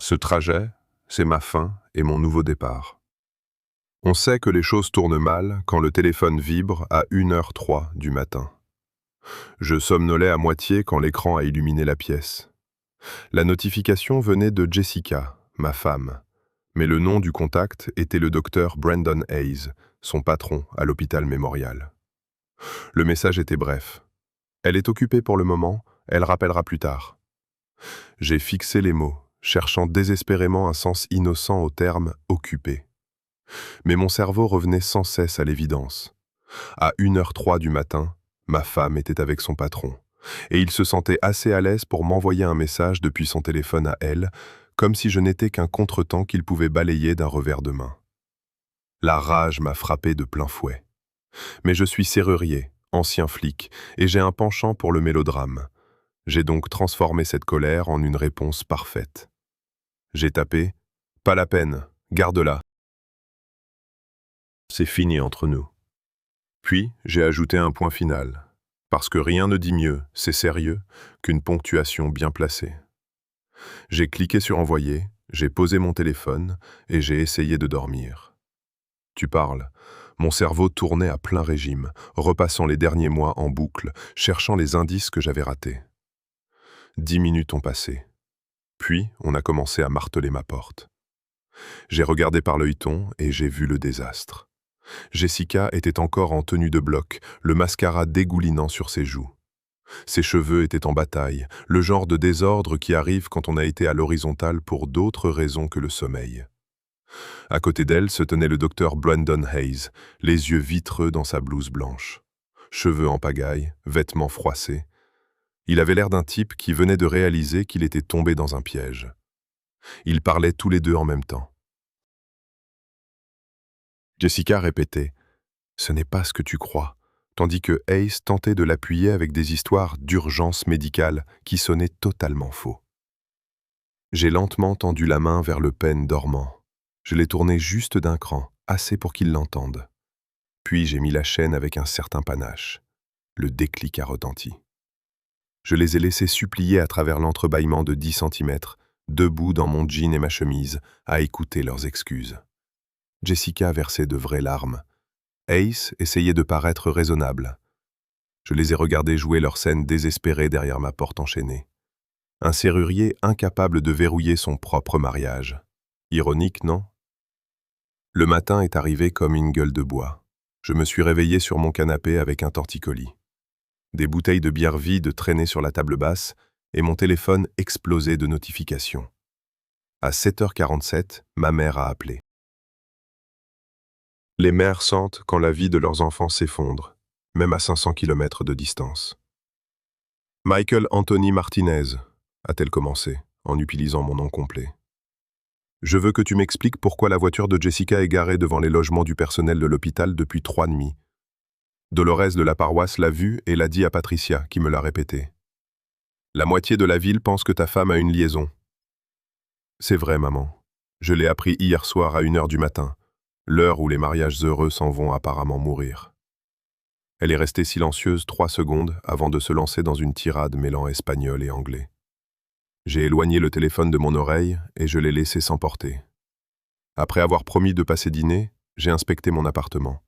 Ce trajet, c'est ma fin et mon nouveau départ. On sait que les choses tournent mal quand le téléphone vibre à 1h03 du matin. Je somnolais à moitié quand l'écran a illuminé la pièce. La notification venait de Jessica, ma femme, mais le nom du contact était le docteur Brandon Hayes, son patron à l'hôpital Mémorial. Le message était bref. Elle est occupée pour le moment, elle rappellera plus tard. J'ai fixé les mots, cherchant désespérément un sens innocent au terme « occupé ». Mais mon cerveau revenait sans cesse à l'évidence. À 1h03 du matin, ma femme était avec son patron, et il se sentait assez à l'aise pour m'envoyer un message depuis son téléphone à elle, comme si je n'étais qu'un contretemps qu'il pouvait balayer d'un revers de main. La rage m'a frappé de plein fouet. Mais je suis serrurier, ancien flic, et j'ai un penchant pour le mélodrame. J'ai donc transformé cette colère en une réponse parfaite. J'ai tapé « Pas la peine, garde-la. C'est fini entre nous. » Puis, j'ai ajouté un point final, parce que rien ne dit mieux, c'est sérieux, qu'une ponctuation bien placée. J'ai cliqué sur « Envoyer », j'ai posé mon téléphone et j'ai essayé de dormir. Tu parles. Mon cerveau tournait à plein régime, repassant les derniers mois en boucle, cherchant les indices que j'avais ratés. 10 minutes ont passé. Puis, on a commencé à marteler ma porte. J'ai regardé par l'œilleton et j'ai vu le désastre. Jessica était encore en tenue de bloc, le mascara dégoulinant sur ses joues. Ses cheveux étaient en bataille, le genre de désordre qui arrive quand on a été à l'horizontale pour d'autres raisons que le sommeil. À côté d'elle se tenait le docteur Brandon Hayes, les yeux vitreux dans sa blouse blanche. Cheveux en pagaille, vêtements froissés. Il avait l'air d'un type qui venait de réaliser qu'il était tombé dans un piège. Ils parlaient tous les deux en même temps. Jessica répétait « Ce n'est pas ce que tu crois », tandis que Hayes tentait de l'appuyer avec des histoires d'urgence médicale qui sonnaient totalement faux. J'ai lentement tendu la main vers le pêne dormant. Je l'ai tourné juste d'un cran, assez pour qu'il l'entende. Puis j'ai mis la chaîne avec un certain panache. Le déclic a retenti. Je les ai laissés supplier à travers l'entrebâillement de 10 cm, debout dans mon jean et ma chemise, à écouter leurs excuses. Jessica versait de vraies larmes. Hayes essayait de paraître raisonnable. Je les ai regardés jouer leur scène désespérée derrière ma porte enchaînée. Un serrurier incapable de verrouiller son propre mariage. Ironique, non? Le matin est arrivé comme une gueule de bois. Je me suis réveillé sur mon canapé avec un torticolis. Des bouteilles de bière vides traînaient sur la table basse et mon téléphone explosait de notifications. À 7h47, ma mère a appelé. Les mères sentent quand la vie de leurs enfants s'effondre, même à 500 km de distance. « Michael Anthony Martinez », a-t-elle commencé, en utilisant mon nom complet. « Je veux que tu m'expliques pourquoi la voiture de Jessica est garée devant les logements du personnel de l'hôpital depuis 3 nuits. Dolores de la paroisse l'a vue et l'a dit à Patricia, qui me l'a répété. La moitié de la ville pense que ta femme a une liaison. » C'est vrai, maman. Je l'ai appris hier soir à 1h du matin, l'heure où les mariages heureux s'en vont apparemment mourir. Elle est restée silencieuse 3 secondes avant de se lancer dans une tirade mêlant espagnol et anglais. J'ai éloigné le téléphone de mon oreille et je l'ai laissé s'emporter. Après avoir promis de passer dîner, j'ai inspecté mon appartement.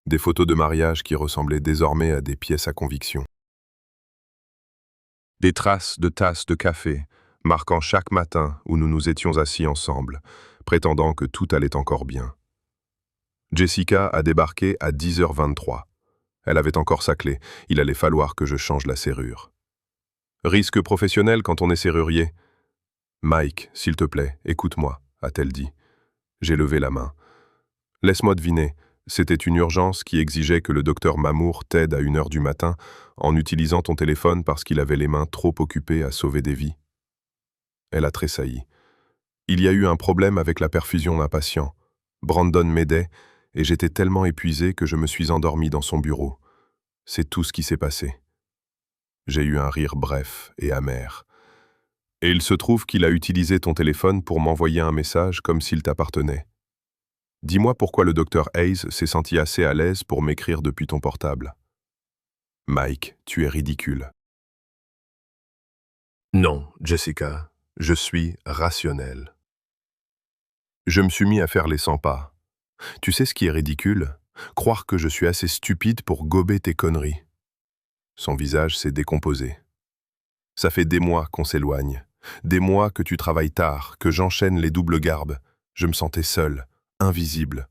Des photos de mariage qui ressemblaient désormais à des pièces à conviction. Des traces de tasses de café, marquant chaque matin où nous nous étions assis ensemble, prétendant que tout allait encore bien. Jessica a débarqué à 10h23. Elle avait encore sa clé, il allait falloir que je change la serrure. Risque professionnel quand on est serrurier. « Mike, s'il te plaît, écoute-moi », a-t-elle dit. J'ai levé la main. « Laisse-moi deviner. C'était une urgence qui exigeait que le docteur Mamour t'aide à 1h du matin en utilisant ton téléphone parce qu'il avait les mains trop occupées à sauver des vies. » Elle a tressailli. « Il y a eu un problème avec la perfusion d'un patient. Brandon m'aidait et j'étais tellement épuisé que je me suis endormi dans son bureau. C'est tout ce qui s'est passé. » J'ai eu un rire bref et amer. « Et il se trouve qu'il a utilisé ton téléphone pour m'envoyer un message comme s'il t'appartenait. Dis-moi pourquoi le docteur Hayes s'est senti assez à l'aise pour m'écrire depuis ton portable. » Mike, tu es ridicule. Non, Jessica, Je suis rationnel. Je me suis mis à faire les 100 pas. Tu sais ce qui est ridicule? Croire que je suis assez stupide pour gober tes conneries. Son visage s'est décomposé. Ça fait des mois qu'on s'éloigne. Des mois que tu travailles tard, que j'enchaîne les doubles garbes. Je me sentais seul, invisible.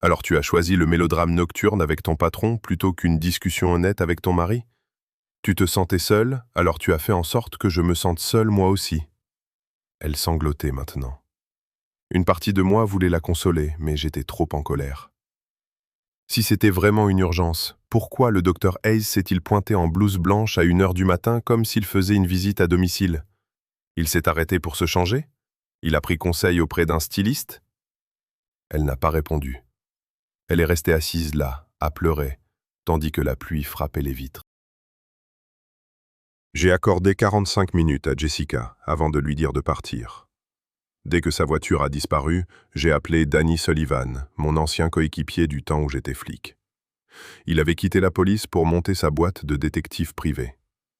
Alors tu as choisi le mélodrame nocturne avec ton patron plutôt qu'une discussion honnête avec ton mari? Tu te sentais seul, alors tu as fait en sorte que je me sente seul moi aussi. Elle sanglotait maintenant. Une partie de moi voulait la consoler, mais j'étais trop en colère. Si c'était vraiment une urgence, pourquoi le docteur Hayes s'est-il pointé en blouse blanche à 1 heure du matin comme s'il faisait une visite à domicile? Il s'est arrêté pour se changer? Il a pris conseil auprès d'un styliste? Elle n'a pas répondu. Elle est restée assise là, à pleurer, tandis que la pluie frappait les vitres. J'ai accordé 45 minutes à Jessica avant de lui dire de partir. Dès que sa voiture a disparu, j'ai appelé Danny Sullivan, mon ancien coéquipier du temps où j'étais flic. Il avait quitté la police pour monter sa boîte de détective privé.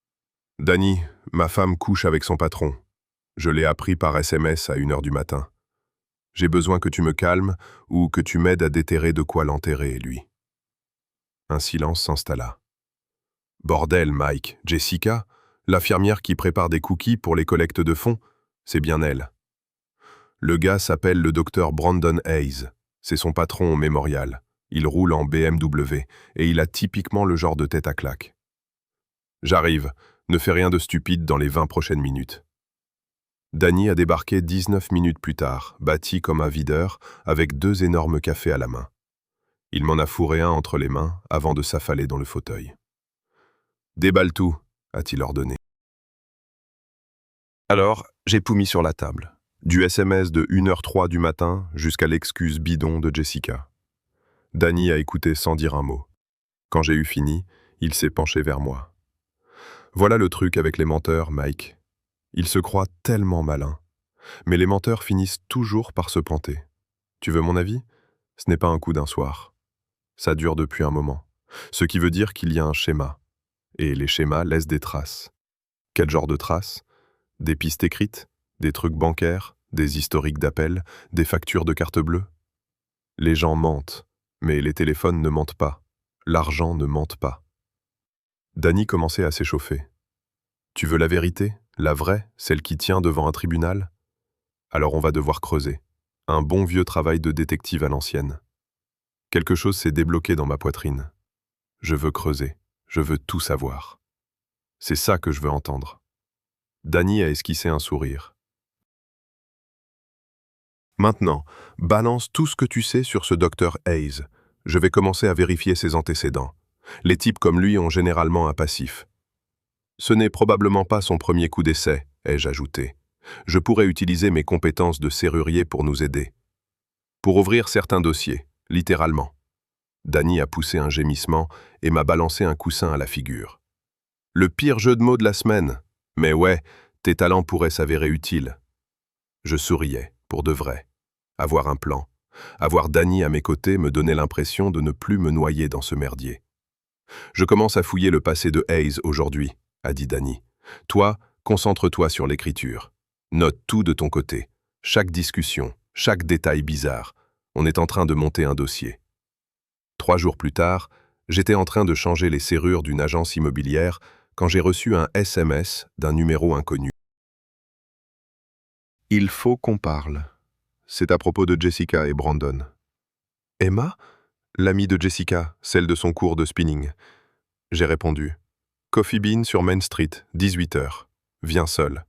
« Danny, ma femme couche avec son patron. Je l'ai appris par SMS à 1 heure du matin. J'ai besoin que tu me calmes ou que tu m'aides à déterrer de quoi l'enterrer, lui. » Un silence s'installa. « Bordel, Mike, Jessica, l'infirmière qui prépare des cookies pour les collectes de fonds, c'est bien elle. Le gars s'appelle le docteur Brandon Hayes. C'est son patron au mémorial. Il roule en BMW et il a typiquement le genre de tête à claque. J'arrive, ne fais rien de stupide dans les 20 prochaines minutes. » Danny a débarqué 19 minutes plus tard, bâti comme un videur, avec 2 énormes cafés à la main. Il m'en a fourré un entre les mains avant de s'affaler dans le fauteuil. « Déballe tout », a-t-il ordonné. Alors, j'ai tout mis sur la table. Du SMS de 1h03 du matin jusqu'à l'excuse bidon de Jessica. Danny a écouté sans dire un mot. Quand j'ai eu fini, il s'est penché vers moi. Voilà le truc avec les menteurs, Mike. Ils se croient tellement malins. Mais les menteurs finissent toujours par se planter. Tu veux mon avis? Ce n'est pas un coup d'un soir. Ça dure depuis un moment. Ce qui veut dire qu'il y a un schéma. Et les schémas laissent des traces. Quel genre de traces? Des pistes écrites? Des trucs bancaires? Des historiques d'appels? Des factures de carte bleue? Les gens mentent, mais les téléphones ne mentent pas. L'argent ne mente pas. Danny commençait à s'échauffer. Tu veux la vérité? La vraie? Celle qui tient devant un tribunal? Alors on va devoir creuser. Un bon vieux travail de détective à l'ancienne. Quelque chose s'est débloqué dans ma poitrine. Je veux creuser. Je veux tout savoir. C'est ça que je veux entendre. Danny a esquissé un sourire. Maintenant, balance tout ce que tu sais sur ce docteur Hayes. Je vais commencer à vérifier ses antécédents. Les types comme lui ont généralement un passif. Ce n'est probablement pas son premier coup d'essai, ai-je ajouté. Je pourrais utiliser mes compétences de serrurier pour nous aider. Pour ouvrir certains dossiers, littéralement. Danny a poussé un gémissement et m'a balancé un coussin à la figure. Le pire jeu de mots de la semaine. Mais ouais, tes talents pourraient s'avérer utiles. Je souriais, pour de vrai. Avoir un plan. Avoir Danny à mes côtés me donnait l'impression de ne plus me noyer dans ce merdier. Je commence à fouiller le passé de Hayes aujourd'hui, a dit Danny. Toi, concentre-toi sur l'écriture. Note tout de ton côté. Chaque discussion, chaque détail bizarre. On est en train de monter un dossier. 3 jours plus tard, j'étais en train de changer les serrures d'une agence immobilière quand j'ai reçu un SMS d'un numéro inconnu. Il faut qu'on parle. C'est à propos de Jessica et Brandon. Emma? L'amie de Jessica, celle de son cours de spinning. J'ai répondu. Coffee Bean sur Main Street, 18h. Viens seule.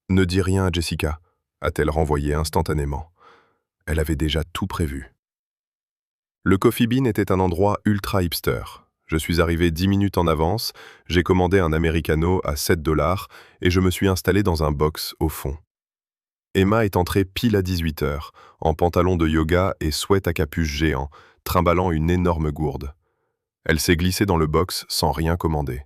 Ne dis rien à Jessica, a-t-elle renvoyé instantanément. Elle avait déjà tout prévu. Le Coffee Bean était un endroit ultra hipster. Je suis arrivé 10 minutes en avance, j'ai commandé un americano à 7$ et je me suis installé dans un box au fond. Emma est entrée pile à 18h, en pantalon de yoga et sweat à capuche géant, trimballant une énorme gourde. Elle s'est glissée dans le box sans rien commander.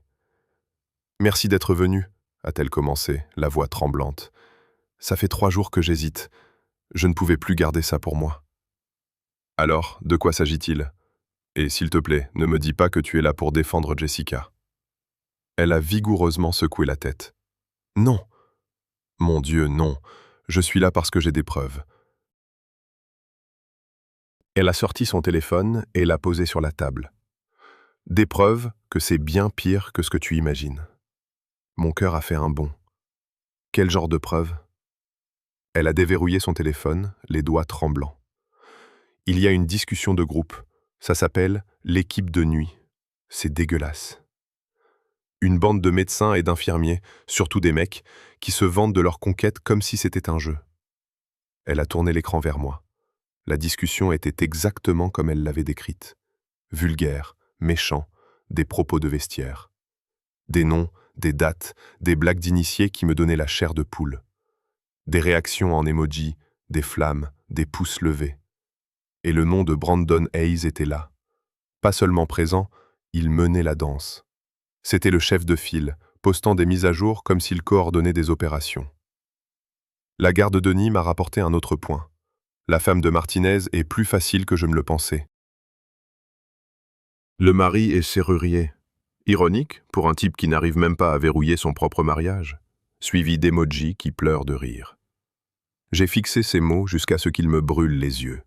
« Merci d'être venue », a-t-elle commencé, la voix tremblante. « Ça fait 3 jours que j'hésite. Je ne pouvais plus garder ça pour moi. » Alors, de quoi s'agit-il? Et s'il te plaît, ne me dis pas que tu es là pour défendre Jessica. Elle a vigoureusement secoué la tête. Non. Mon Dieu, non. Je suis là parce que j'ai des preuves. Elle a sorti son téléphone et l'a posé sur la table. Des preuves que c'est bien pire que ce que tu imagines. Mon cœur a fait un bond. Quel genre de preuves? Elle a déverrouillé son téléphone, les doigts tremblants. Il y a une discussion de groupe. Ça s'appelle l'équipe de nuit. C'est dégueulasse. Une bande de médecins et d'infirmiers, surtout des mecs, qui se vantent de leur conquête comme si c'était un jeu. Elle a tourné l'écran vers moi. La discussion était exactement comme elle l'avait décrite. Vulgaire, méchant, des propos de vestiaire. Des noms, des dates, des blagues d'initiés qui me donnaient la chair de poule. Des réactions en emoji, des flammes, des pouces levés. Et le nom de Brandon Hayes était là. Pas seulement présent, il menait la danse. C'était le chef de file, postant des mises à jour comme s'il coordonnait des opérations. La garde de Denis m'a rapporté un autre point. La femme de Martinez est plus facile que je me le pensais. Le mari est serrurier. Ironique pour un type qui n'arrive même pas à verrouiller son propre mariage, suivi d'emojis qui pleurent de rire. J'ai fixé ces mots jusqu'à ce qu'ils me brûlent les yeux.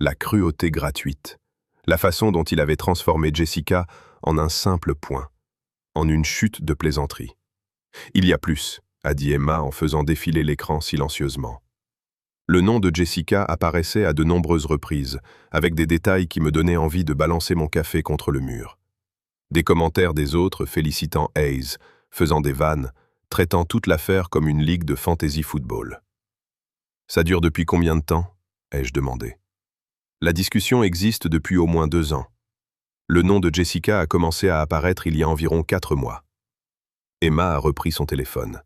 La cruauté gratuite. La façon dont il avait transformé Jessica en un simple point, en une chute de plaisanterie. Il y a plus, a dit Emma en faisant défiler l'écran silencieusement. Le nom de Jessica apparaissait à de nombreuses reprises, avec des détails qui me donnaient envie de balancer mon café contre le mur. Des commentaires des autres félicitant Hayes, faisant des vannes, traitant toute l'affaire comme une ligue de fantasy football. Ça dure depuis combien de temps? Ai-je demandé. La discussion existe depuis au moins 2 ans. Le nom de Jessica a commencé à apparaître il y a environ 4 mois. Emma a repris son téléphone.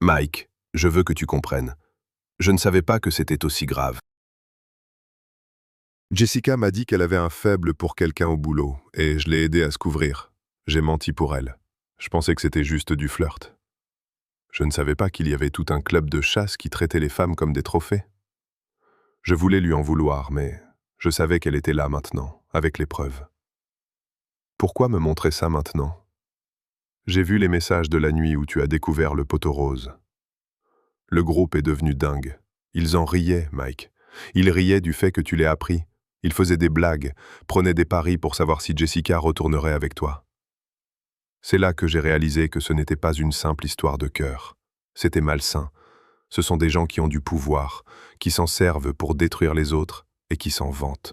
Mike, je veux que tu comprennes. Je ne savais pas que c'était aussi grave. Jessica m'a dit qu'elle avait un faible pour quelqu'un au boulot, et je l'ai aidée à se couvrir. J'ai menti pour elle. Je pensais que c'était juste du flirt. Je ne savais pas qu'il y avait tout un club de chasse qui traitait les femmes comme des trophées. Je voulais lui en vouloir, mais je savais qu'elle était là maintenant, avec les preuves. Pourquoi me montrer ça maintenant? J'ai vu les messages de la nuit où tu as découvert le poteau rose. Le groupe est devenu dingue. Ils en riaient, Mike. Ils riaient du fait que tu l'aies appris. Ils faisaient des blagues, prenaient des paris pour savoir si Jessica retournerait avec toi. C'est là que j'ai réalisé que ce n'était pas une simple histoire de cœur. C'était malsain. Ce sont des gens qui ont du pouvoir, qui s'en servent pour détruire les autres et qui s'en vantent.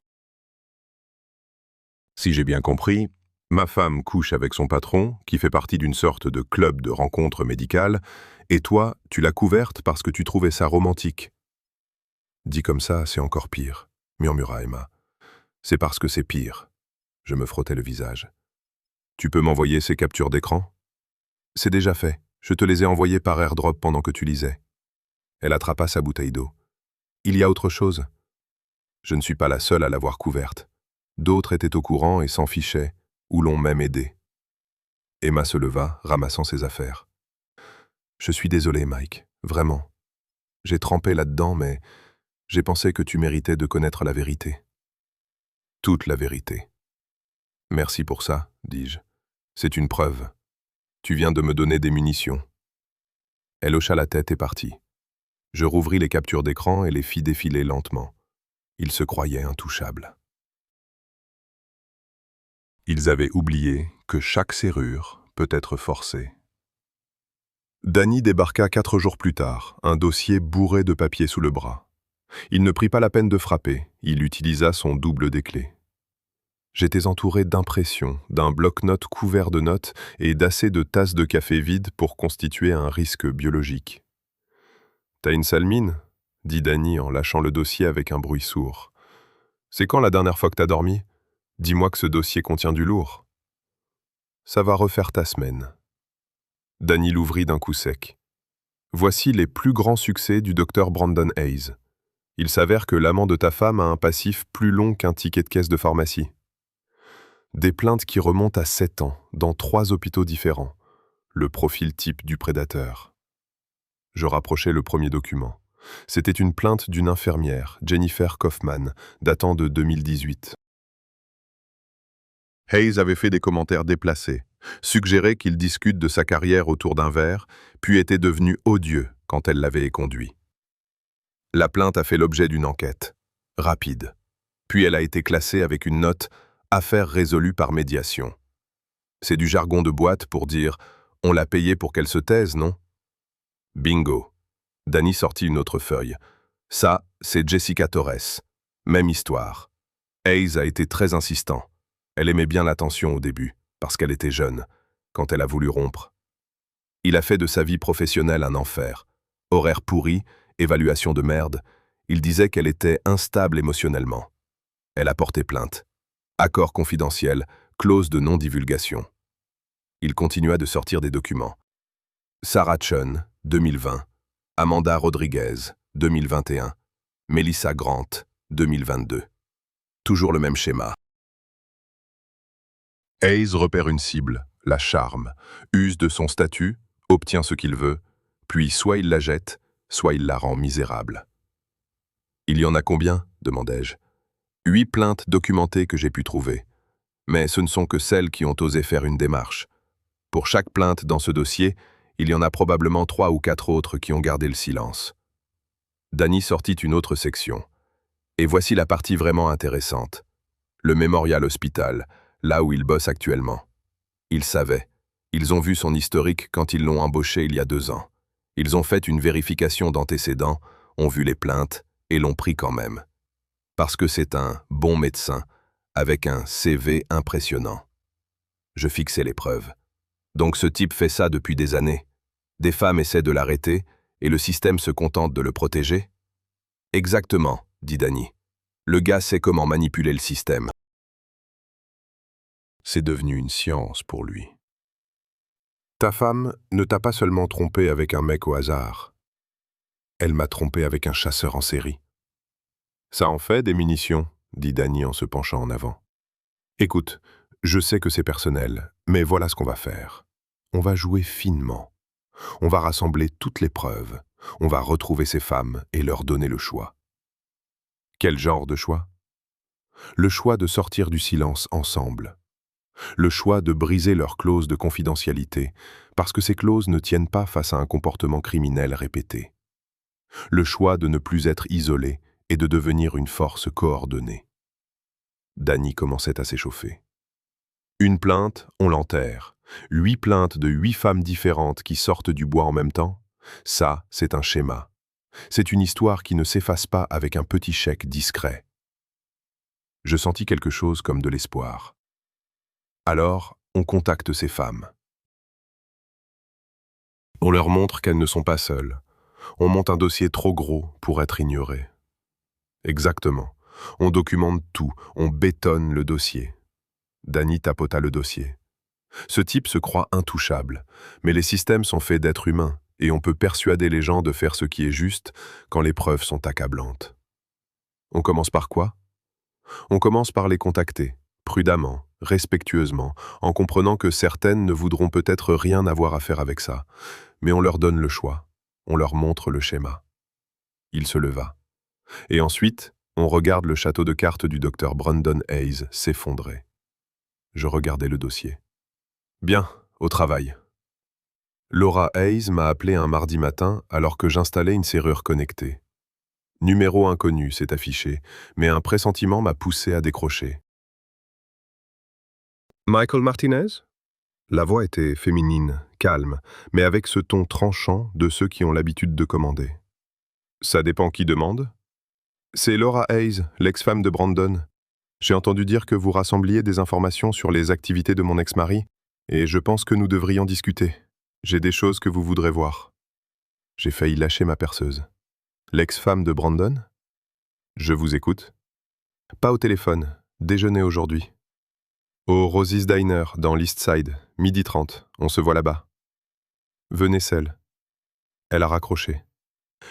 Si j'ai bien compris, ma femme couche avec son patron, qui fait partie d'une sorte de club de rencontres médicales, et toi, tu l'as couverte parce que tu trouvais ça romantique. Dit comme ça, c'est encore pire, murmura Emma. C'est parce que c'est pire. Je me frottais le visage. Tu peux m'envoyer ces captures d'écran? C'est déjà fait. Je te les ai envoyées par airdrop pendant que tu lisais. Elle attrapa sa bouteille d'eau. Il y a autre chose. Je ne suis pas la seule à l'avoir couverte. D'autres étaient au courant et s'en fichaient, ou l'ont même aidé. Emma se leva, ramassant ses affaires. Je suis désolé, Mike, vraiment. J'ai trempé là-dedans, mais j'ai pensé que tu méritais de connaître la vérité. Toute la vérité. Merci pour ça, dis-je. C'est une preuve. Tu viens de me donner des munitions. Elle hocha la tête et partit. Je rouvris les captures d'écran et les fis défiler lentement. Ils se croyaient intouchables. Ils avaient oublié que chaque serrure peut être forcée. Danny débarqua 4 jours plus tard, un dossier bourré de papiers sous le bras. Il ne prit pas la peine de frapper, il utilisa son double des clés. J'étais entouré d'impressions, d'un bloc-notes couvert de notes et d'assez de tasses de café vides pour constituer un risque biologique. « T'as une sale mine ?» dit Danny en lâchant le dossier avec un bruit sourd. « C'est quand la dernière fois que t'as dormi? Dis-moi que ce dossier contient du lourd. » « Ça va refaire ta semaine. » Danny l'ouvrit d'un coup sec. « Voici les plus grands succès du docteur Brandon Hayes. Il s'avère que l'amant de ta femme a un passif plus long qu'un ticket de caisse de pharmacie. Des plaintes qui remontent à 7 ans, dans 3 hôpitaux différents. Le profil type du prédateur. » Je rapprochai le premier document. C'était une plainte d'une infirmière, Jennifer Kaufman, datant de 2018. Hayes avait fait des commentaires déplacés, suggéré qu'il discute de sa carrière autour d'un verre, puis était devenu odieux, quand elle l'avait éconduit. La plainte a fait l'objet d'une enquête, rapide. Puis elle a été classée avec une note « Affaire résolue par médiation ». C'est du jargon de boîte pour dire « On l'a payée pour qu'elle se taise, non ?» Bingo. Danny sortit une autre feuille. Ça, c'est Jessica Torres. Même histoire. Hayes a été très insistant. Elle aimait bien l'attention au début, parce qu'elle était jeune, quand elle a voulu rompre. Il a fait de sa vie professionnelle un enfer. Horaire pourri, évaluation de merde. Il disait qu'elle était instable émotionnellement. Elle a porté plainte. Accord confidentiel, clause de non-divulgation. Il continua de sortir des documents. Sarah Chun, 2020. Amanda Rodriguez, 2021. Melissa Grant, 2022. Toujours le même schéma. Hayes repère une cible, la charme, use de son statut, obtient ce qu'il veut, puis soit il la jette, soit il la rend misérable. « Il y en a combien ?» demandai-je. 8 plaintes documentées que j'ai pu trouver. Mais ce ne sont que celles qui ont osé faire une démarche. Pour chaque plainte dans ce dossier, il y en a probablement 3 ou 4 autres qui ont gardé le silence. Danny sortit une autre section. Et voici la partie vraiment intéressante. Le Memorial Hospital, là où il bosse actuellement. Ils savaient. Ils ont vu son historique quand ils l'ont embauché il y a 2 ans. Ils ont fait une vérification d'antécédents, ont vu les plaintes et l'ont pris quand même. Parce que c'est un bon médecin, avec un CV impressionnant. Je fixais les preuves. Donc ce type fait ça depuis des années. Des femmes essaient de l'arrêter, et le système se contente de le protéger? Exactement, dit Danny. Le gars sait comment manipuler le système. C'est devenu une science pour lui. Ta femme ne t'a pas seulement trompé avec un mec au hasard. Elle m'a trompé avec un chasseur en série. Ça en fait des munitions, dit Danny en se penchant en avant. Écoute, je sais que c'est personnel, mais voilà ce qu'on va faire. On va jouer finement. On va rassembler toutes les preuves. On va retrouver ces femmes et leur donner le choix. Quel genre de choix? Le choix de sortir du silence ensemble. Le choix de briser leurs clauses de confidentialité, parce que ces clauses ne tiennent pas face à un comportement criminel répété. Le choix de ne plus être isolé et de devenir une force coordonnée. Danny commençait à s'échauffer. Une plainte, on l'enterre. 8 plaintes de 8 femmes différentes qui sortent du bois en même temps, ça, c'est un schéma. C'est une histoire qui ne s'efface pas avec un petit chèque discret. Je sentis quelque chose comme de l'espoir. Alors, on contacte ces femmes. On leur montre qu'elles ne sont pas seules. On monte un dossier trop gros pour être ignoré. Exactement. On documente tout, on bétonne le dossier. Danny tapota le dossier. Ce type se croit intouchable, mais les systèmes sont faits d'êtres humains, et on peut persuader les gens de faire ce qui est juste quand les preuves sont accablantes. On commence par quoi? On commence par les contacter, prudemment, respectueusement, en comprenant que certaines ne voudront peut-être rien avoir à faire avec ça, mais on leur donne le choix, on leur montre le schéma. Il se leva. Et ensuite, on regarde le château de cartes du docteur Brandon Hayes s'effondrer. Je regardais le dossier. Bien, au travail. Laura Hayes m'a appelé un mardi matin alors que j'installais une serrure connectée. Numéro inconnu s'est affiché, mais un pressentiment m'a poussé à décrocher. Michael Martinez? La voix était féminine, calme, mais avec ce ton tranchant de ceux qui ont l'habitude de commander. Ça dépend qui demande? C'est Laura Hayes, l'ex-femme de Brandon. J'ai entendu dire que vous rassembliez des informations sur les activités de mon ex-mari, et je pense que nous devrions discuter. J'ai des choses que vous voudrez voir. J'ai failli lâcher ma perceuse. L'ex-femme de Brandon? Je vous écoute. Pas au téléphone. Déjeuner aujourd'hui. Au Rosie's Diner, dans l'East Side, 12h30. On se voit là-bas. Venez seule. Elle a raccroché.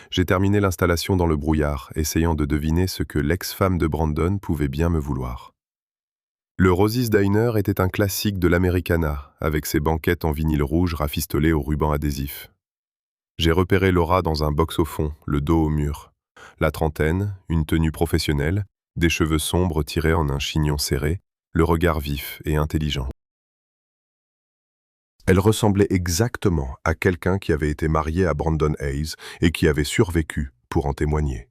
J'ai terminé l'installation dans le brouillard, essayant de deviner ce que l'ex-femme de Brandon pouvait bien me vouloir. Le Rosie's Diner était un classique de l'Americana, avec ses banquettes en vinyle rouge rafistolées au ruban adhésif. J'ai repéré Laura dans un box au fond, le dos au mur. La trentaine, une tenue professionnelle, des cheveux sombres tirés en un chignon serré, le regard vif et intelligent. Elle ressemblait exactement à quelqu'un qui avait été marié à Brandon Hayes et qui avait survécu pour en témoigner.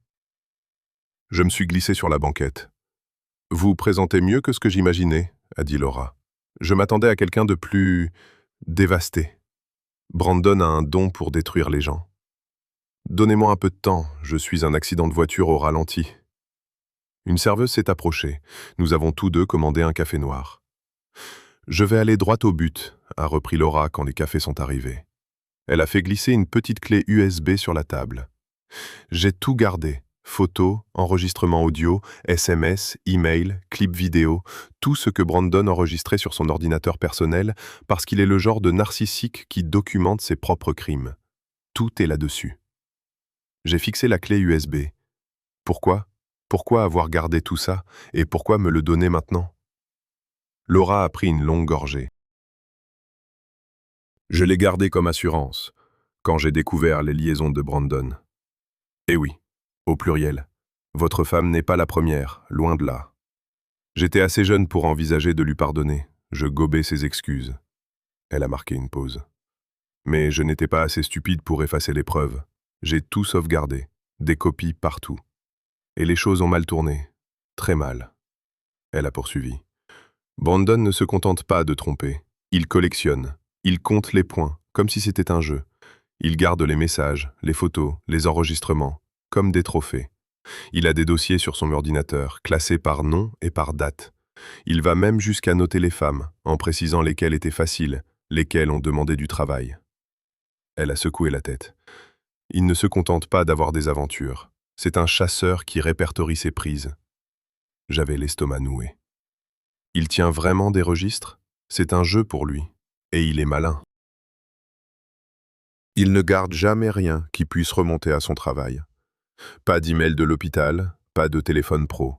Je me suis glissé sur la banquette. « Vous présentez mieux que ce que j'imaginais », a dit Laura. « Je m'attendais à quelqu'un de plus dévasté. Brandon a un don pour détruire les gens. Donnez-moi un peu de temps, je suis un accident de voiture au ralenti. » Une serveuse s'est approchée. Nous avons tous deux commandé un café noir. « Je vais aller droit au but », a repris Laura quand les cafés sont arrivés. Elle a fait glisser une petite clé USB sur la table. « J'ai tout gardé. Photos, enregistrements audio, SMS, email, clips vidéo, tout ce que Brandon enregistrait sur son ordinateur personnel parce qu'il est le genre de narcissique qui documente ses propres crimes. Tout est là-dessus. » J'ai fixé la clé USB. Pourquoi ? Pourquoi avoir gardé tout ça et pourquoi me le donner maintenant ? Laura a pris une longue gorgée. Je l'ai gardé comme assurance, quand j'ai découvert les liaisons de Brandon. Eh oui, au pluriel. Votre femme n'est pas la première, loin de là. J'étais assez jeune pour envisager de lui pardonner. Je gobais ses excuses. Elle a marqué une pause. Mais je n'étais pas assez stupide pour effacer les preuves. J'ai tout sauvegardé, des copies partout. Et les choses ont mal tourné, très mal. Elle a poursuivi. Brandon ne se contente pas de tromper. Il collectionne. Il compte les points, comme si c'était un jeu. Il garde les messages, les photos, les enregistrements, comme des trophées. Il a des dossiers sur son ordinateur, classés par nom et par date. Il va même jusqu'à noter les femmes, en précisant lesquelles étaient faciles, lesquelles ont demandé du travail. Elle a secoué la tête. Il ne se contente pas d'avoir des aventures. C'est un chasseur qui répertorie ses prises. J'avais l'estomac noué. Il tient vraiment des registres ? C'est un jeu pour lui. Et il est malin. Il ne garde jamais rien qui puisse remonter à son travail. Pas d'email de l'hôpital, pas de téléphone pro.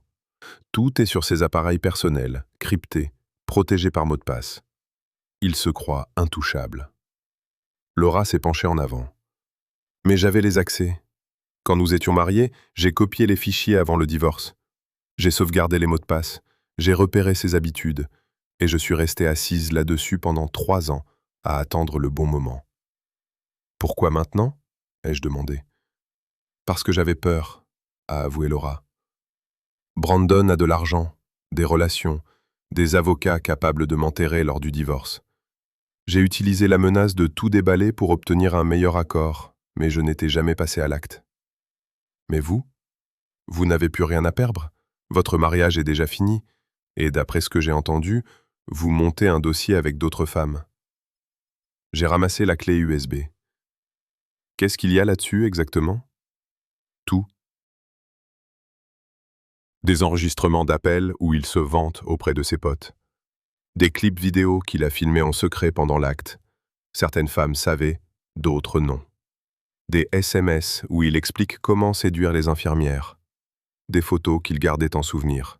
Tout est sur ses appareils personnels, cryptés, protégés par mot de passe. Il se croit intouchable. Laura s'est penchée en avant. Mais j'avais les accès. Quand nous étions mariés, j'ai copié les fichiers avant le divorce. J'ai sauvegardé les mots de passe, j'ai repéré ses habitudes, et je suis restée assise là-dessus pendant 3 ans, à attendre le bon moment. « Pourquoi maintenant ?» ai-je demandé. « Parce que j'avais peur », a avoué Laura. Brandon a de l'argent, des relations, des avocats capables de m'enterrer lors du divorce. J'ai utilisé la menace de tout déballer pour obtenir un meilleur accord, mais je n'étais jamais passé à l'acte. Mais vous n'avez plus rien à perdre. Votre mariage est déjà fini, et d'après ce que j'ai entendu, vous montez un dossier avec d'autres femmes. J'ai ramassé la clé USB. Qu'est-ce qu'il y a là-dessus exactement ? Tout. Des enregistrements d'appels où il se vante auprès de ses potes. Des clips vidéo qu'il a filmés en secret pendant l'acte. Certaines femmes savaient, d'autres non. Des SMS où il explique comment séduire les infirmières. Des photos qu'il gardait en souvenir.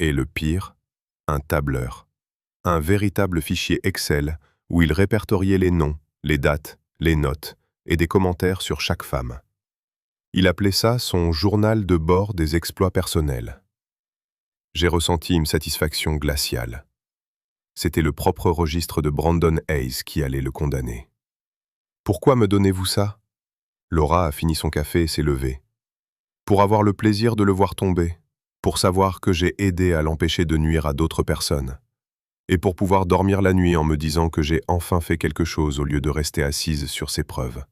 Et le pire, un tableur. Un véritable fichier Excel où il répertoriait les noms, les dates, les notes et des commentaires sur chaque femme. Il appelait ça son journal de bord des exploits personnels. J'ai ressenti une satisfaction glaciale. C'était le propre registre de Brandon Hayes qui allait le condamner. « Pourquoi me donnez-vous ça ?» Laura a fini son café et s'est levée. « Pour avoir le plaisir de le voir tomber, pour savoir que j'ai aidé à l'empêcher de nuire à d'autres personnes, et pour pouvoir dormir la nuit en me disant que j'ai enfin fait quelque chose au lieu de rester assise sur ses preuves. »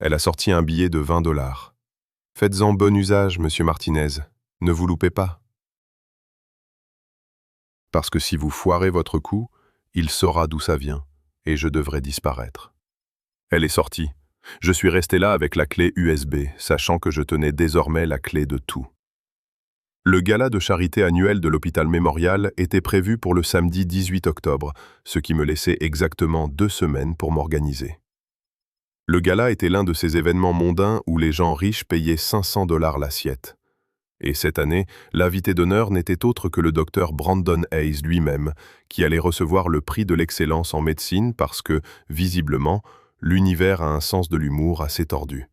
Elle a sorti un billet de 20 $. « Faites-en bon usage, monsieur Martinez. Ne vous loupez pas. Parce que si vous foirez votre coup, il saura d'où ça vient, et je devrais disparaître. » Elle est sortie. Je suis resté là avec la clé USB, sachant que je tenais désormais la clé de tout. Le gala de charité annuel de l'hôpital Mémorial était prévu pour le samedi 18 octobre, ce qui me laissait exactement 2 semaines pour m'organiser. Le gala était l'un de ces événements mondains où les gens riches payaient 500 $ l'assiette. Et cette année, l'invité d'honneur n'était autre que le docteur Brandon Hayes lui-même, qui allait recevoir le prix de l'excellence en médecine parce que, visiblement, l'univers a un sens de l'humour assez tordu.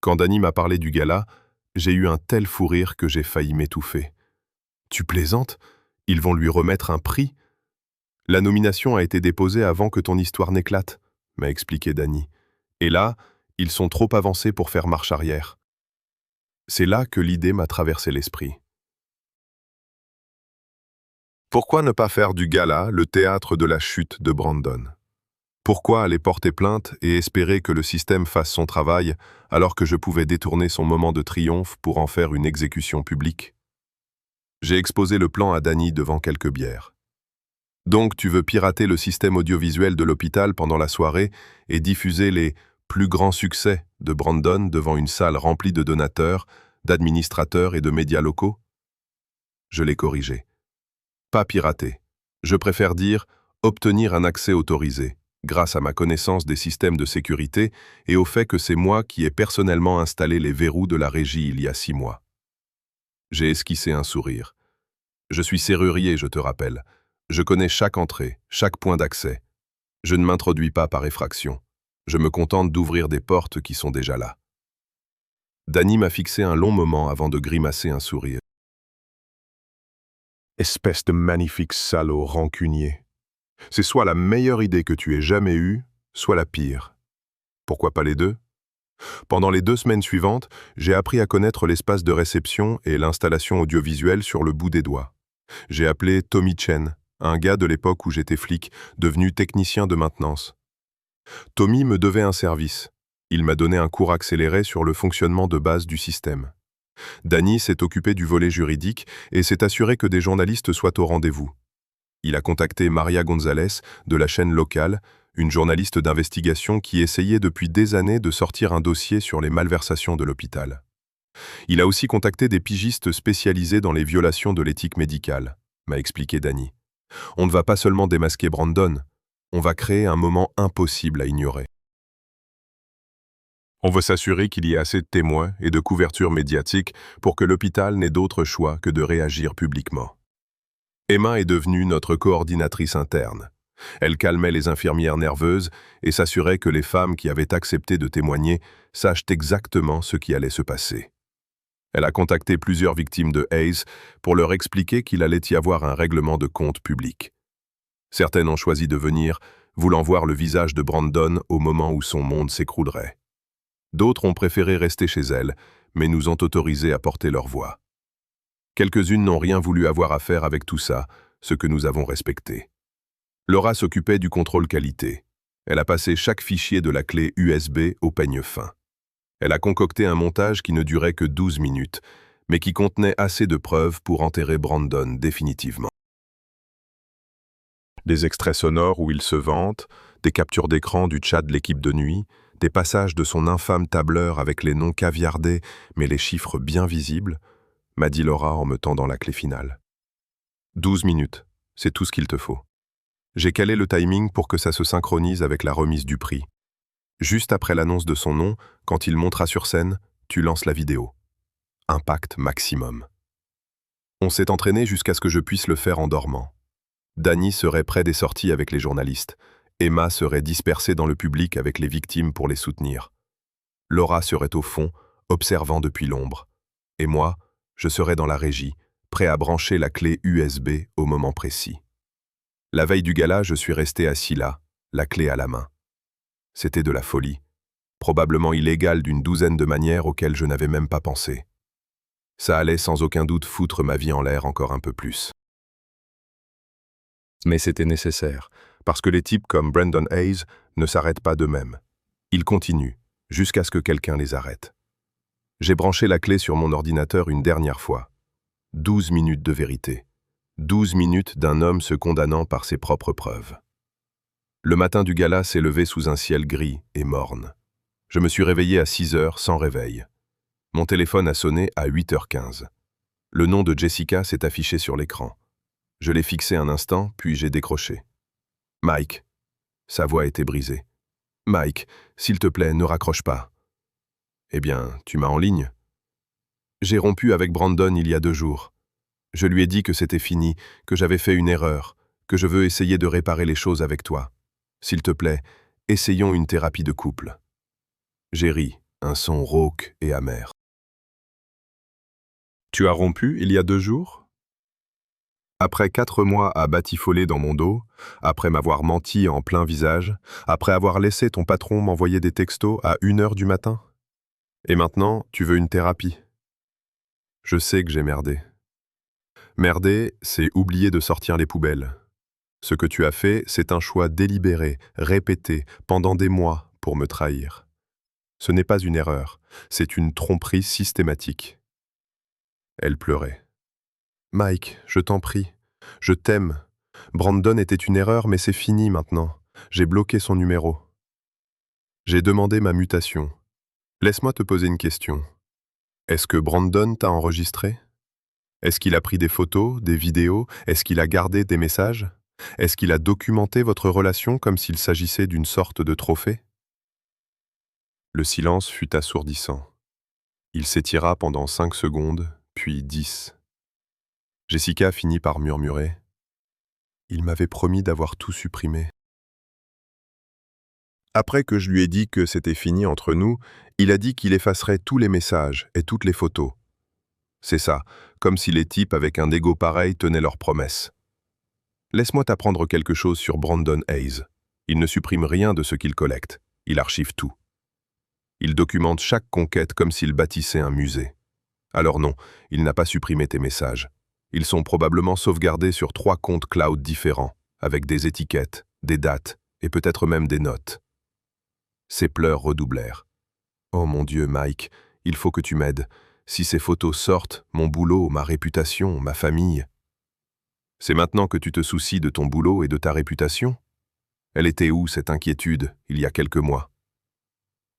Quand Danny m'a parlé du gala, j'ai eu un tel fou rire que j'ai failli m'étouffer. « Tu plaisantes ? Ils vont lui remettre un prix ?» La nomination a été déposée avant que ton histoire n'éclate, m'a expliqué Danny. Et là, ils sont trop avancés pour faire marche arrière. C'est là que l'idée m'a traversé l'esprit. Pourquoi ne pas faire du gala le théâtre de la chute de Brandon? Pourquoi aller porter plainte et espérer que le système fasse son travail alors que je pouvais détourner son moment de triomphe pour en faire une exécution publique? J'ai exposé le plan à Danny devant quelques bières. Donc tu veux pirater le système audiovisuel de l'hôpital pendant la soirée et diffuser les plus grands succès de Brandon devant une salle remplie de donateurs, d'administrateurs et de médias locaux? Je l'ai corrigé. Pas pirater. Je préfère dire obtenir un accès autorisé, grâce à ma connaissance des systèmes de sécurité et au fait que c'est moi qui ai personnellement installé les verrous de la régie il y a 6 mois. J'ai esquissé un sourire. Je suis serrurier, je te rappelle. Je connais chaque entrée, chaque point d'accès. Je ne m'introduis pas par effraction. Je me contente d'ouvrir des portes qui sont déjà là. Danny m'a fixé un long moment avant de grimacer un sourire. Espèce de magnifique salaud rancunier. C'est soit la meilleure idée que tu aies jamais eue, soit la pire. Pourquoi pas les deux? Pendant les 2 semaines suivantes, j'ai appris à connaître l'espace de réception et l'installation audiovisuelle sur le bout des doigts. J'ai appelé Tommy Chen, un gars de l'époque où j'étais flic, devenu technicien de maintenance. Tommy me devait un service. Il m'a donné un cours accéléré sur le fonctionnement de base du système. Danny s'est occupé du volet juridique et s'est assuré que des journalistes soient au rendez-vous. Il a contacté Maria Gonzalez de la chaîne locale, une journaliste d'investigation qui essayait depuis des années de sortir un dossier sur les malversations de l'hôpital. Il a aussi contacté des pigistes spécialisés dans les violations de l'éthique médicale, m'a expliqué Danny. On ne va pas seulement démasquer Brandon, on va créer un moment impossible à ignorer. On veut s'assurer qu'il y ait assez de témoins et de couverture médiatique pour que l'hôpital n'ait d'autre choix que de réagir publiquement. Emma est devenue notre coordinatrice interne. Elle calmait les infirmières nerveuses et s'assurait que les femmes qui avaient accepté de témoigner sachent exactement ce qui allait se passer. Elle a contacté plusieurs victimes de Hayes pour leur expliquer qu'il allait y avoir un règlement de compte public. Certaines ont choisi de venir, voulant voir le visage de Brandon au moment où son monde s'écroulerait. D'autres ont préféré rester chez elles, mais nous ont autorisés à porter leur voix. Quelques-unes n'ont rien voulu avoir à faire avec tout ça, ce que nous avons respecté. Laura s'occupait du contrôle qualité. Elle a passé chaque fichier de la clé USB au peigne fin. Elle a concocté un montage qui ne durait que 12 minutes, mais qui contenait assez de preuves pour enterrer Brandon définitivement. Des extraits sonores où il se vante, des captures d'écran du chat de l'équipe de nuit, des passages de son infâme tableur avec les noms caviardés mais les chiffres bien visibles, m'a dit Laura en me tendant la clé finale. 12 minutes, c'est tout ce qu'il te faut. J'ai calé le timing pour que ça se synchronise avec la remise du prix. Juste après l'annonce de son nom, quand il montera sur scène, tu lances la vidéo. Impact maximum. On s'est entraîné jusqu'à ce que je puisse le faire en dormant. Danny serait près des sorties avec les journalistes. Emma serait dispersée dans le public avec les victimes pour les soutenir. Laura serait au fond, observant depuis l'ombre. Et moi, je serais dans la régie, prêt à brancher la clé USB au moment précis. La veille du gala, je suis resté assis là, la clé à la main. C'était de la folie, probablement illégale d'une douzaine de manières auxquelles je n'avais même pas pensé. Ça allait sans aucun doute foutre ma vie en l'air encore un peu plus. Mais c'était nécessaire, parce que les types comme Brandon Hayes ne s'arrêtent pas d'eux-mêmes. Ils continuent, jusqu'à ce que quelqu'un les arrête. J'ai branché la clé sur mon ordinateur une dernière fois. 12 minutes de vérité. 12 minutes d'un homme se condamnant par ses propres preuves. Le matin du gala s'est levé sous un ciel gris et morne. Je me suis réveillé à 6 heures sans réveil. Mon téléphone a sonné à 8h15. Le nom de Jessica s'est affiché sur l'écran. Je l'ai fixé un instant, puis j'ai décroché. « Mike !» Sa voix était brisée. « Mike, s'il te plaît, ne raccroche pas. »« Eh bien, tu m'as en ligne ?» J'ai rompu avec Brandon il y a 2 jours. Je lui ai dit que c'était fini, que j'avais fait une erreur, que je veux essayer de réparer les choses avec toi. S'il te plaît, essayons une thérapie de couple. J'ai ri, un son rauque et amer. Tu as rompu il y a 2 jours ? Après 4 mois à batifoler dans mon dos, après m'avoir menti en plein visage, après avoir laissé ton patron m'envoyer des textos à 1 heure du matin? Et maintenant, tu veux une thérapie? Je sais que j'ai merdé. Merder, c'est oublier de sortir les poubelles. Ce que tu as fait, c'est un choix délibéré, répété, pendant des mois pour me trahir. Ce n'est pas une erreur, c'est une tromperie systématique. Elle pleurait. Mike, je t'en prie, je t'aime. Brandon était une erreur, mais c'est fini maintenant. J'ai bloqué son numéro. J'ai demandé ma mutation. Laisse-moi te poser une question. Est-ce que Brandon t'a enregistré? Est-ce qu'il a pris des photos, des vidéos? Est-ce qu'il a gardé des messages? Est-ce qu'il a documenté votre relation comme s'il s'agissait d'une sorte de trophée? Le silence fut assourdissant. Il s'étira pendant 5 secondes, puis 10. Jessica finit par murmurer. Il m'avait promis d'avoir tout supprimé. Après que je lui ai dit que c'était fini entre nous, il a dit qu'il effacerait tous les messages et toutes les photos. C'est ça, comme si les types avec un ego pareil tenaient leurs promesses. Laisse-moi t'apprendre quelque chose sur Brandon Hayes. Il ne supprime rien de ce qu'il collecte, il archive tout. Il documente chaque conquête comme s'il bâtissait un musée. Alors non, il n'a pas supprimé tes messages. Ils sont probablement sauvegardés sur 3 comptes cloud différents, avec des étiquettes, des dates et peut-être même des notes. Ses pleurs redoublèrent. « Oh mon Dieu, Mike, il faut que tu m'aides. Si ces photos sortent, mon boulot, ma réputation, ma famille... » C'est maintenant que tu te soucies de ton boulot et de ta réputation? Elle était où, cette inquiétude, il y a quelques mois?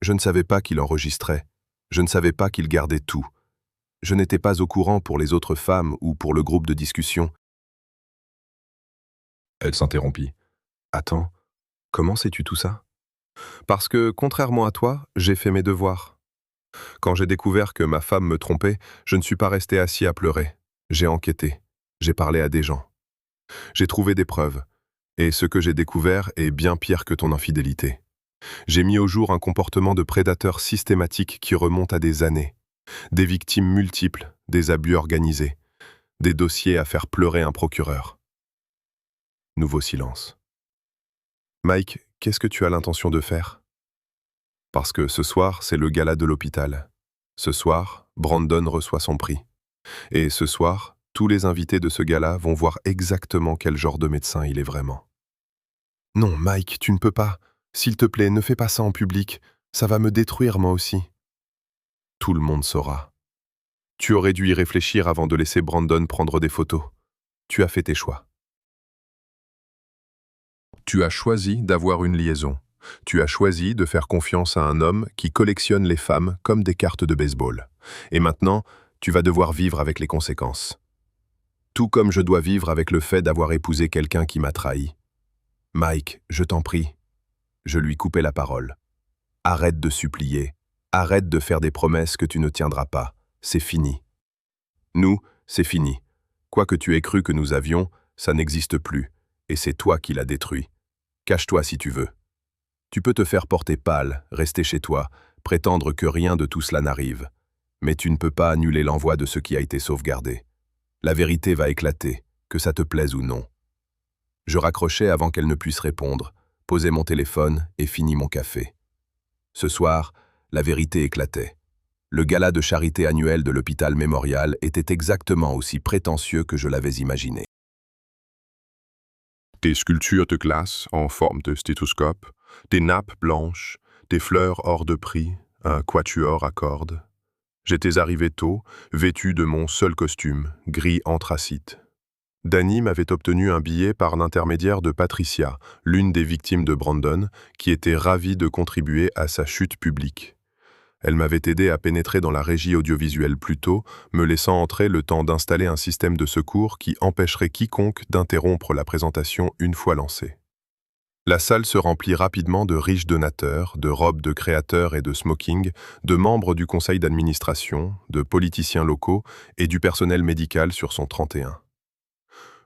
Je ne savais pas qu'il enregistrait. Je ne savais pas qu'il gardait tout. Je n'étais pas au courant pour les autres femmes ou pour le groupe de discussion. Elle s'interrompit. « Attends, comment sais-tu tout ça? » Parce que, contrairement à toi, j'ai fait mes devoirs. Quand j'ai découvert que ma femme me trompait, je ne suis pas resté assis à pleurer. J'ai enquêté. J'ai parlé à des gens. J'ai trouvé des preuves. Et ce que j'ai découvert est bien pire que ton infidélité. J'ai mis au jour un comportement de prédateur systématique qui remonte à des années. Des victimes multiples, des abus organisés, des dossiers à faire pleurer un procureur. Nouveau silence. Mike, qu'est-ce que tu as l'intention de faire? Parce que ce soir, c'est le gala de l'hôpital. Ce soir, Brandon reçoit son prix. Et ce soir, tous les invités de ce gala vont voir exactement quel genre de médecin il est vraiment. Non, Mike, tu ne peux pas. S'il te plaît, ne fais pas ça en public. Ça va me détruire moi aussi. Tout le monde saura. Tu aurais dû y réfléchir avant de laisser Brandon prendre des photos. Tu as fait tes choix. Tu as choisi d'avoir une liaison. Tu as choisi de faire confiance à un homme qui collectionne les femmes comme des cartes de baseball. Et maintenant, tu vas devoir vivre avec les conséquences. Tout comme je dois vivre avec le fait d'avoir épousé quelqu'un qui m'a trahi. Mike, je t'en prie. Je lui coupais la parole. Arrête de supplier. Arrête de faire des promesses que tu ne tiendras pas. C'est fini. Nous, c'est fini. Quoi que tu aies cru que nous avions, ça n'existe plus. Et c'est toi qui l'as détruit. Cache-toi si tu veux. Tu peux te faire porter pâle, rester chez toi, prétendre que rien de tout cela n'arrive. Mais tu ne peux pas annuler l'envoi de ce qui a été sauvegardé. La vérité va éclater, que ça te plaise ou non. Je raccrochais avant qu'elle ne puisse répondre, posais mon téléphone et finis mon café. Ce soir, la vérité éclatait. Le gala de charité annuel de l'hôpital Mémorial était exactement aussi prétentieux que je l'avais imaginé. Des sculptures de glace en forme de stéthoscope, des nappes blanches, des fleurs hors de prix, un quatuor à cordes. J'étais arrivé tôt, vêtu de mon seul costume, gris anthracite. Danny m'avait obtenu un billet par l'intermédiaire de Patricia, l'une des victimes de Brandon, qui était ravie de contribuer à sa chute publique. Elle m'avait aidé à pénétrer dans la régie audiovisuelle plus tôt, me laissant entrer le temps d'installer un système de secours qui empêcherait quiconque d'interrompre la présentation une fois lancée. La salle se remplit rapidement de riches donateurs, de robes de créateurs et de smoking, de membres du conseil d'administration, de politiciens locaux et du personnel médical sur son 31.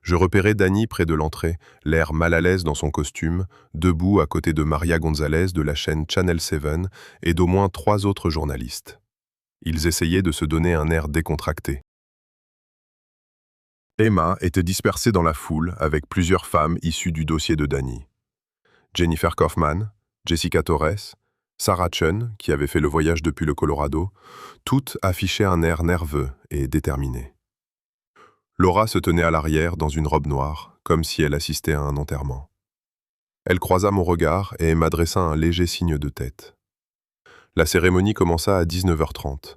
Je repérais Danny près de l'entrée, l'air mal à l'aise dans son costume, debout à côté de Maria Gonzalez de la chaîne Channel 7 et d'au moins 3 autres journalistes. Ils essayaient de se donner un air décontracté. Emma était dispersée dans la foule avec plusieurs femmes issues du dossier de Danny. Jennifer Kaufman, Jessica Torres, Sarah Chun, qui avait fait le voyage depuis le Colorado, toutes affichaient un air nerveux et déterminé. Laura se tenait à l'arrière dans une robe noire, comme si elle assistait à un enterrement. Elle croisa mon regard et m'adressa un léger signe de tête. La cérémonie commença à 19h30.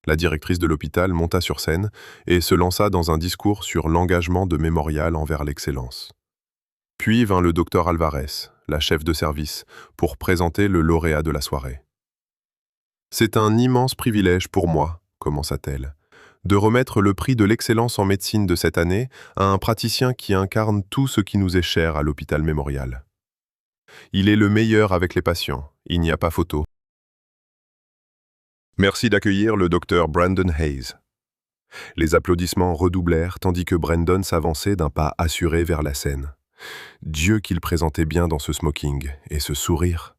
La directrice de l'hôpital monta sur scène et se lança dans un discours sur l'engagement de Mémorial envers l'excellence. Puis vint le docteur Alvarez, la chef de service, pour présenter le lauréat de la soirée. « C'est un immense privilège pour moi, commença-t-elle, de remettre le prix de l'excellence en médecine de cette année à un praticien qui incarne tout ce qui nous est cher à l'hôpital Mémorial. Il est le meilleur avec les patients, il n'y a pas photo. Merci d'accueillir le docteur Brandon Hayes. » Les applaudissements redoublèrent tandis que Brandon s'avançait d'un pas assuré vers la scène. Dieu qu'il présentait bien dans ce smoking et ce sourire,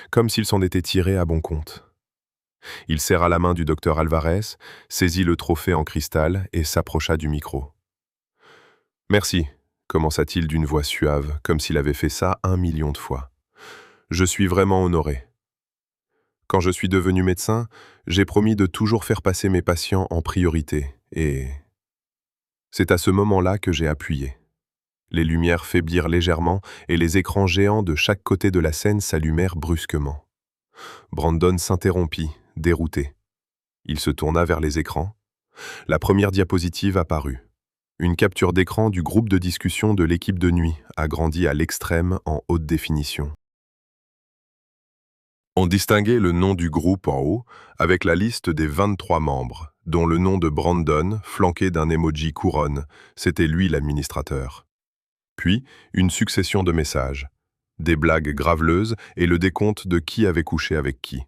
comme s'il s'en était tiré à bon compte. Il serra la main du docteur Alvarez, saisit le trophée en cristal et s'approcha du micro. « Merci », commença-t-il d'une voix suave, comme s'il avait fait ça 1 million de fois. « Je suis vraiment honoré. Quand je suis devenu médecin, j'ai promis de toujours faire passer mes patients en priorité et c'est à ce moment-là que j'ai appuyé. » Les lumières faiblirent légèrement et les écrans géants de chaque côté de la scène s'allumèrent brusquement. Brandon s'interrompit, dérouté. Il se tourna vers les écrans. La première diapositive apparut. Une capture d'écran du groupe de discussion de l'équipe de nuit, agrandie à l'extrême en haute définition. On distinguait le nom du groupe en haut, avec la liste des 23 membres, dont le nom de Brandon, flanqué d'un emoji couronne, c'était lui l'administrateur. Puis, une succession de messages, des blagues graveleuses et le décompte de qui avait couché avec qui.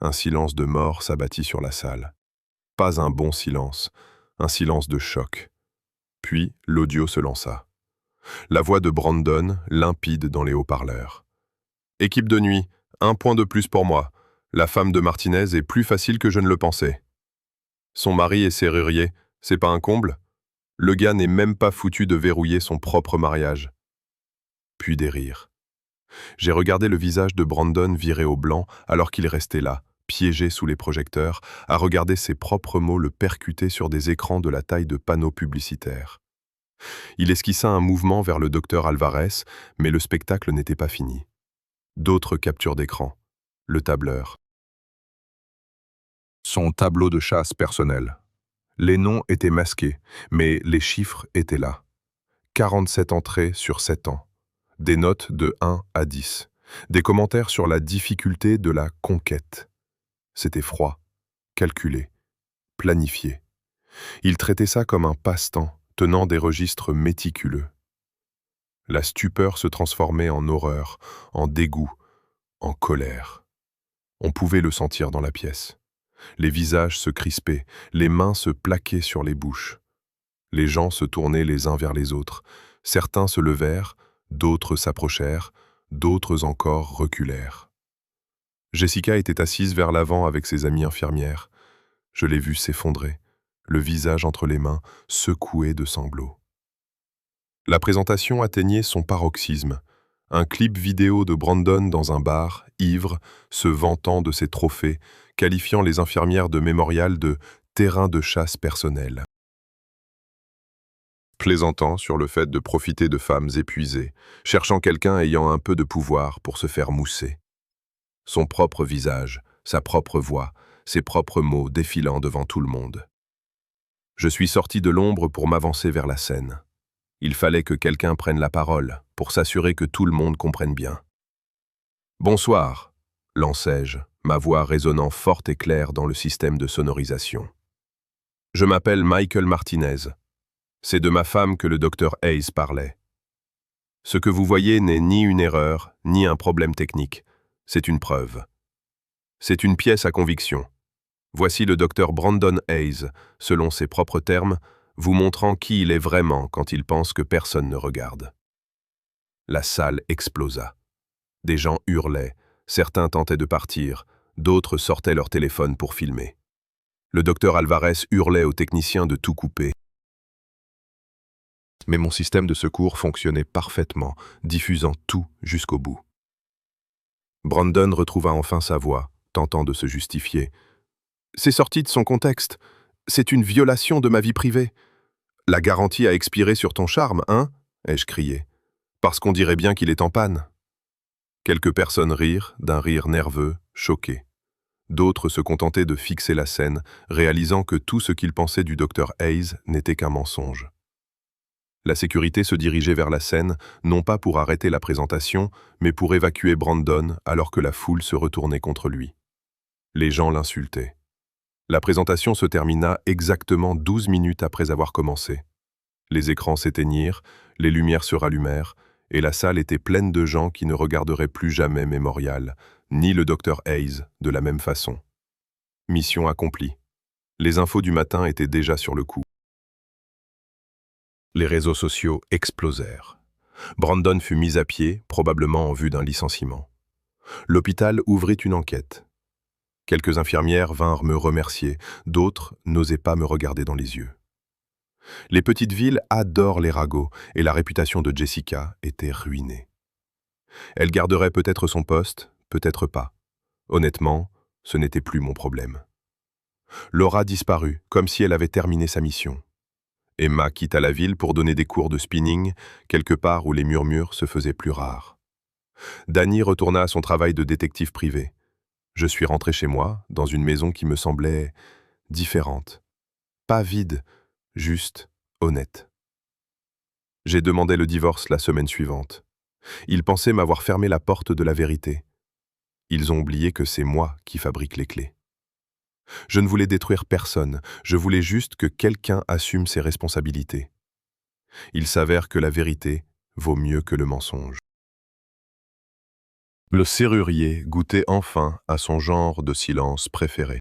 Un silence de mort s'abattit sur la salle. Pas un bon silence, un silence de choc. Puis, l'audio se lança. La voix de Brandon, limpide dans les haut-parleurs. « Équipe de nuit, 1 point de plus pour moi. La femme de Martinez est plus facile que je ne le pensais. Son mari est serrurier, c'est pas un comble? Le gars n'est même pas foutu de verrouiller son propre mariage. » Puis des rires. J'ai regardé le visage de Brandon viré au blanc alors qu'il restait là, piégé sous les projecteurs, à regarder ses propres mots le percuter sur des écrans de la taille de panneaux publicitaires. Il esquissa un mouvement vers le docteur Alvarez, mais le spectacle n'était pas fini. D'autres captures d'écran. Le tableur. Son tableau de chasse personnel. Les noms étaient masqués, mais les chiffres étaient là. 47 entrées sur 7 ans. Des notes de 1 à 10. Des commentaires sur la difficulté de la conquête. C'était froid, calculé, planifié. Il traitait ça comme un passe-temps, tenant des registres méticuleux. La stupeur se transformait en horreur, en dégoût, en colère. On pouvait le sentir dans la pièce. Les visages se crispaient, les mains se plaquaient sur les bouches. Les gens se tournaient les uns vers les autres. Certains se levèrent, d'autres s'approchèrent, d'autres encore reculèrent. Jessica était assise vers l'avant avec ses amies infirmières. Je l'ai vue s'effondrer, le visage entre les mains, secoué de sanglots. La présentation atteignait son paroxysme. Un clip vidéo de Brandon dans un bar, ivre, se vantant de ses trophées, qualifiant les infirmières de Mémorial de « terrain de chasse personnel ». Plaisantant sur le fait de profiter de femmes épuisées, cherchant quelqu'un ayant un peu de pouvoir pour se faire mousser. Son propre visage, sa propre voix, ses propres mots défilant devant tout le monde. Je suis sorti de l'ombre pour m'avancer vers la scène. Il fallait que quelqu'un prenne la parole pour s'assurer que tout le monde comprenne bien. « Bonsoir », lançai-je, ma voix résonnant forte et claire dans le système de sonorisation. « Je m'appelle Michael Martinez. C'est de ma femme que le docteur Hayes parlait. Ce que vous voyez n'est ni une erreur, ni un problème technique. C'est une preuve. C'est une pièce à conviction. Voici le docteur Brandon Hayes, selon ses propres termes, vous montrant qui il est vraiment quand il pense que personne ne regarde. » La salle explosa. Des gens hurlaient, certains tentaient de partir, d'autres sortaient leur téléphone pour filmer. Le docteur Alvarez hurlait aux techniciens de tout couper. Mais mon système de secours fonctionnait parfaitement, diffusant tout jusqu'au bout. Brandon retrouva enfin sa voix, tentant de se justifier. « C'est sorti de son contexte. C'est une violation de ma vie privée. La garantie a expiré sur ton charme, hein ?» ai-je crié. « Parce qu'on dirait bien qu'il est en panne. » Quelques personnes rirent, d'un rire nerveux, choqué. D'autres se contentaient de fixer la scène, réalisant que tout ce qu'ils pensaient du docteur Hayes n'était qu'un mensonge. La sécurité se dirigeait vers la scène, non pas pour arrêter la présentation, mais pour évacuer Brandon alors que la foule se retournait contre lui. Les gens l'insultaient. La présentation se termina exactement 12 minutes après avoir commencé. Les écrans s'éteignirent, les lumières se rallumèrent, et la salle était pleine de gens qui ne regarderaient plus jamais Mémorial, ni le docteur Hayes de la même façon. Mission accomplie. Les infos du matin étaient déjà sur le coup. Les réseaux sociaux explosèrent. Brandon fut mis à pied, probablement en vue d'un licenciement. L'hôpital ouvrit une enquête. Quelques infirmières vinrent me remercier, d'autres n'osaient pas me regarder dans les yeux. Les petites villes adorent les ragots et la réputation de Jessica était ruinée. Elle garderait peut-être son poste, peut-être pas. Honnêtement, ce n'était plus mon problème. Laura disparut, comme si elle avait terminé sa mission. Emma quitta la ville pour donner des cours de spinning, quelque part où les murmures se faisaient plus rares. Danny retourna à son travail de détective privé. Je suis rentré chez moi, dans une maison qui me semblait différente. Pas vide, juste honnête. J'ai demandé le divorce la semaine suivante. Ils pensaient m'avoir fermé la porte de la vérité. Ils ont oublié que c'est moi qui fabrique les clés. Je ne voulais détruire personne, je voulais juste que quelqu'un assume ses responsabilités. Il s'avère que la vérité vaut mieux que le mensonge. Le serrurier goûtait enfin à son genre de silence préféré.